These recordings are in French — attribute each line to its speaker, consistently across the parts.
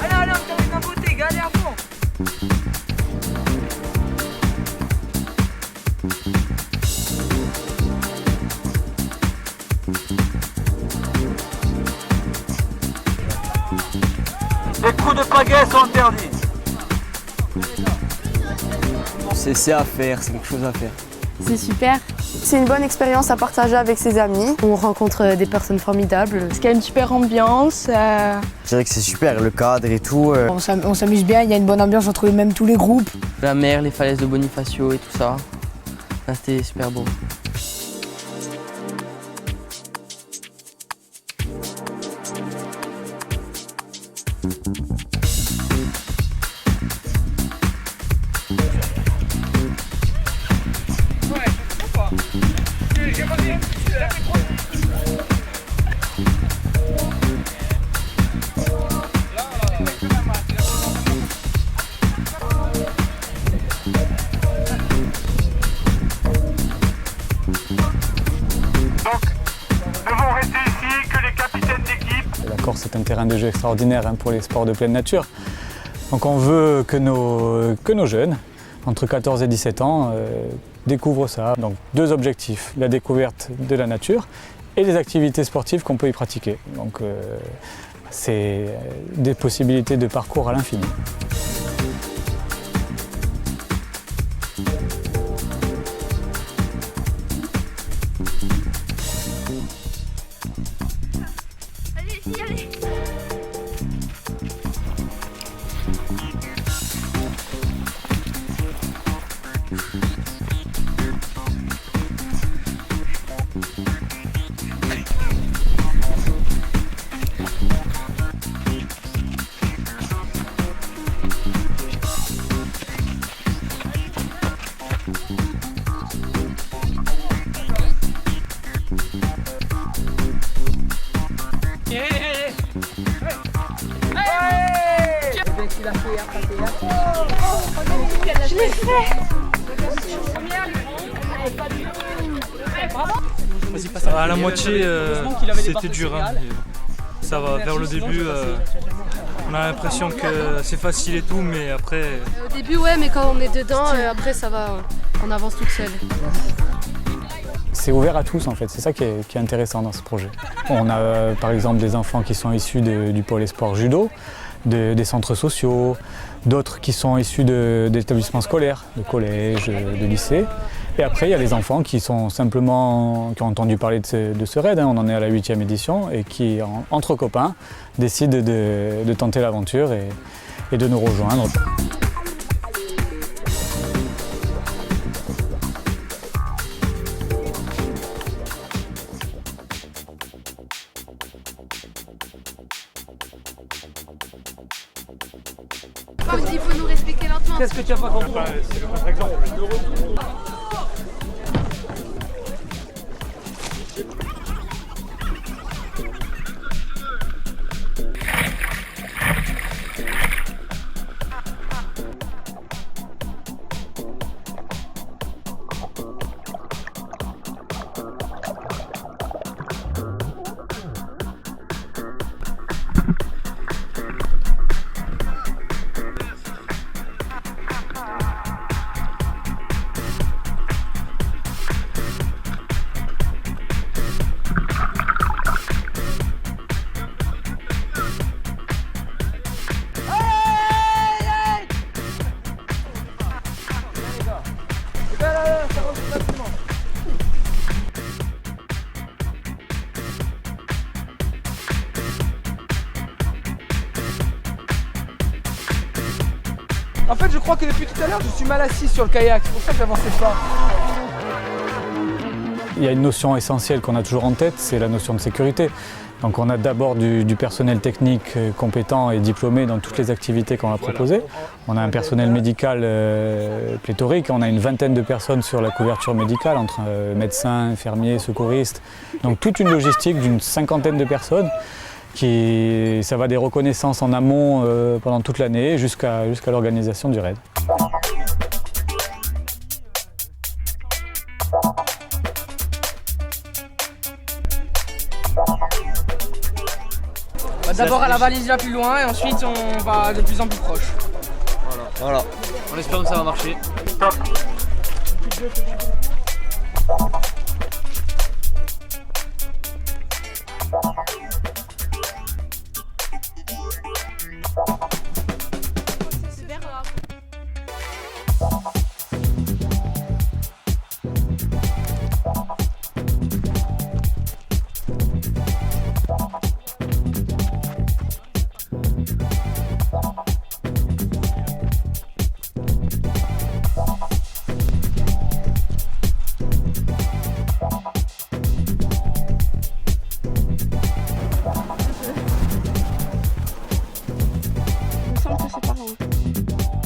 Speaker 1: Allez, on termine en beauté, galez à fond. Les coups de pagaie sont interdits.
Speaker 2: C'est à faire, c'est quelque chose à faire.
Speaker 3: C'est super.
Speaker 4: C'est une bonne expérience à partager avec ses amis.
Speaker 3: On rencontre des personnes formidables.
Speaker 5: Parce qu'il y a une super ambiance.
Speaker 2: Je dirais que c'est super, le cadre et tout.
Speaker 5: On s'amuse bien, il y a une bonne ambiance entre même tous les groupes.
Speaker 6: La mer, les falaises de Bonifacio et tout ça. Là, c'était super beau.
Speaker 7: La Corse est un terrain de jeu extraordinaire pour les sports de pleine nature. Donc on veut que nos jeunes, entre 14 et 17 ans, découvrent ça. Donc 2 objectifs, la découverte de la nature et les activités sportives qu'on peut y pratiquer. Donc c'est des possibilités de parcours à l'infini.
Speaker 5: Je l'ai fait.
Speaker 8: À la moitié, c'était dur. Hein. Ça va, vers le début, on a l'impression que c'est facile et tout, mais après...
Speaker 3: Au début, ouais, mais quand on est dedans, après, ça va, on avance toute seule.
Speaker 7: C'est ouvert à tous en fait, c'est ça qui est intéressant dans ce projet. On a par exemple des enfants qui sont issus du pôle sport judo, des centres sociaux, d'autres qui sont issus d'établissements scolaires, de collèges, de lycées. Et après il y a les enfants qui sont simplement, qui ont entendu parler de ce raid, hein, on en est à la 8e édition, et qui entre copains décident de tenter l'aventure et de nous rejoindre.
Speaker 3: Il faut nous respecter lentement.
Speaker 1: Qu'est-ce que tu as pas compris?
Speaker 8: C'est le contre-exemple.
Speaker 1: En fait, je crois que depuis tout à l'heure, je suis mal assis sur le kayak. C'est pour ça que j'avançais pas.
Speaker 7: il y a une notion essentielle qu'on a toujours en tête, c'est la notion de sécurité. Donc on a d'abord du personnel technique compétent et diplômé dans toutes les activités qu'on va proposer. On a un personnel médical pléthorique, on a une vingtaine de personnes sur la couverture médicale, entre médecins, infirmiers, secouristes. Donc toute une logistique d'une 50aine de personnes. Ça va des reconnaissances en amont pendant toute l'année jusqu'à l'organisation du raid.
Speaker 9: D'abord à la valise la plus loin et ensuite on va de plus en plus proche.
Speaker 6: Voilà. On espère que ça va marcher.
Speaker 4: Il me semble que c'est par là.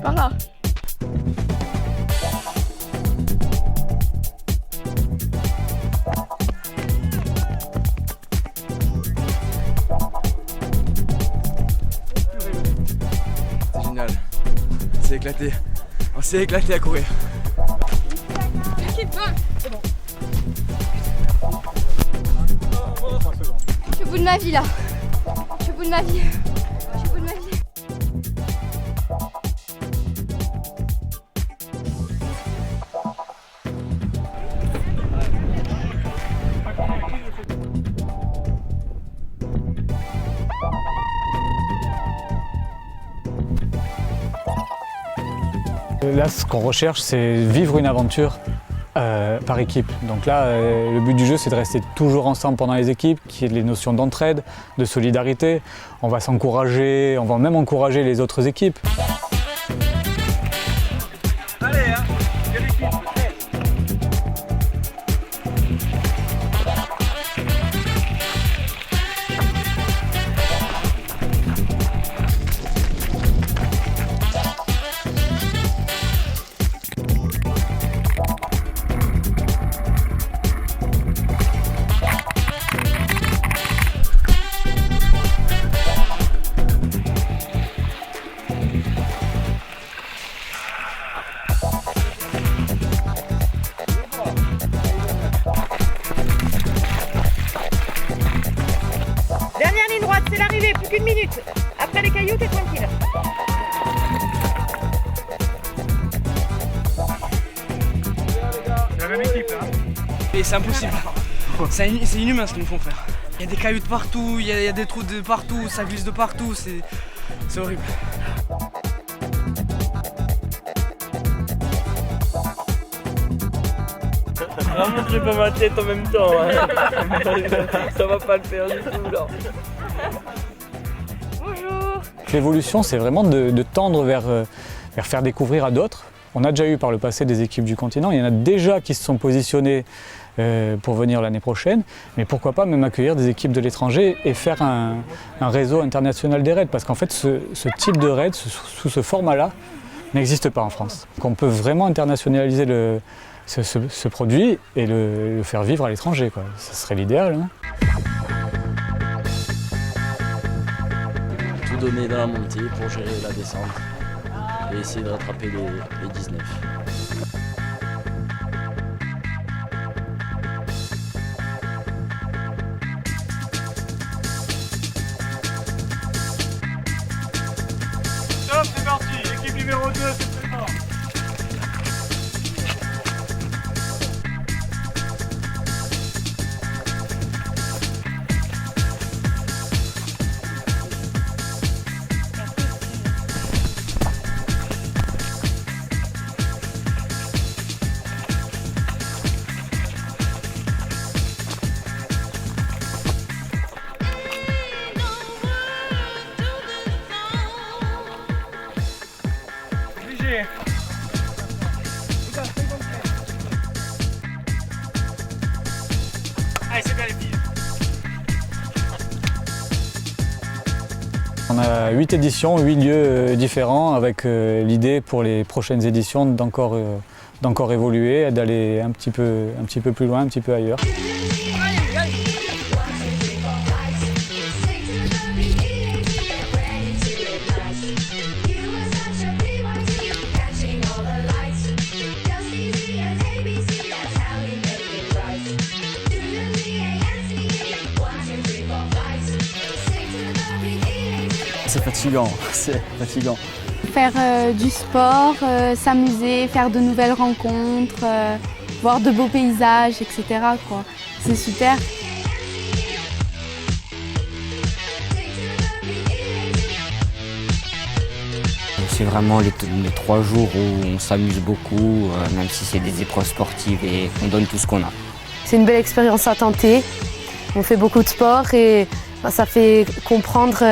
Speaker 4: Par là.
Speaker 6: C'est génial. C'est éclaté. On s'est éclaté à courir.
Speaker 3: Je suis au bout de ma vie là. Je suis au bout de ma vie. Je suis au bout de ma vie.
Speaker 7: Là, ce qu'on recherche, c'est vivre une aventure par équipe. Donc là, le but du jeu, c'est de rester toujours ensemble pendant les équipes, qu'il y ait les notions d'entraide, de solidarité. On va s'encourager, on va même encourager les autres équipes.
Speaker 1: Allez, hein, quelle équipe?
Speaker 10: Dernière ligne droite, c'est l'arrivée, plus qu'une minute. Après les cailloux, t'es tranquille.
Speaker 1: C'est la même équipe, hein.
Speaker 9: Et c'est impossible. C'est inhumain ce qu'ils nous font faire. Il y a des cailloux de partout, il y a des trous de partout, ça glisse de partout, c'est horrible.
Speaker 6: Vraiment, je pas ma tête en même temps. Hein. Ça va pas le faire du tout là.
Speaker 10: Bonjour.
Speaker 7: L'évolution, c'est vraiment de tendre vers faire découvrir à d'autres. On a déjà eu par le passé des équipes du continent, il y en a déjà qui se sont positionnées pour venir l'année prochaine, mais pourquoi pas même accueillir des équipes de l'étranger et faire un réseau international des raids, parce qu'en fait ce type de raid, sous ce format-là, n'existe pas en France. Donc on peut vraiment internationaliser ce produit et le faire vivre à l'étranger, quoi. Ça serait l'idéal. Hein.
Speaker 6: Tout donner dans la montée pour gérer la descente et essayer de rattraper les 19.
Speaker 1: Stop, c'est parti. Équipe numéro 2, c'est maintenant.
Speaker 7: On a 8 éditions, 8 lieux différents avec l'idée pour les prochaines éditions d'encore évoluer, d'aller un petit peu plus loin, un petit peu ailleurs.
Speaker 2: C'est fatigant, c'est fatigant.
Speaker 4: Faire du sport, s'amuser, faire de nouvelles rencontres, voir de beaux paysages, etc. quoi. C'est super.
Speaker 11: C'est vraiment les 3 jours où on s'amuse beaucoup, même si c'est des épreuves sportives et on donne tout ce qu'on a.
Speaker 12: C'est une belle expérience à tenter. On fait beaucoup de sport et ça fait comprendre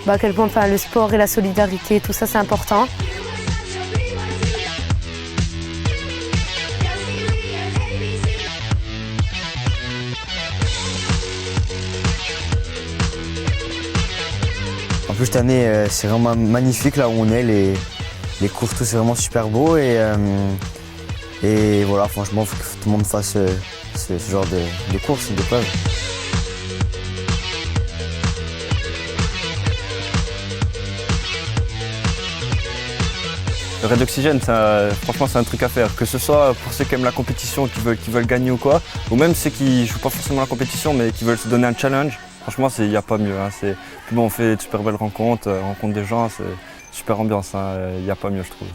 Speaker 12: à quel point le sport et la solidarité, tout ça c'est important.
Speaker 2: En plus cette année c'est vraiment magnifique là où on est, les courses tout c'est vraiment super beau et voilà franchement il faut que tout le monde fasse ce genre de courses, d'épreuves.
Speaker 13: Le raid d'oxygène, franchement, c'est un truc à faire. Que ce soit pour ceux qui aiment la compétition, qui veulent gagner ou quoi, ou même ceux qui ne jouent pas forcément la compétition, mais qui veulent se donner un challenge. Franchement, il n'y a pas mieux. Hein. Puis bon, on fait de super belles rencontres, on rencontre des gens, c'est super ambiance. Il n'y a pas mieux, je trouve.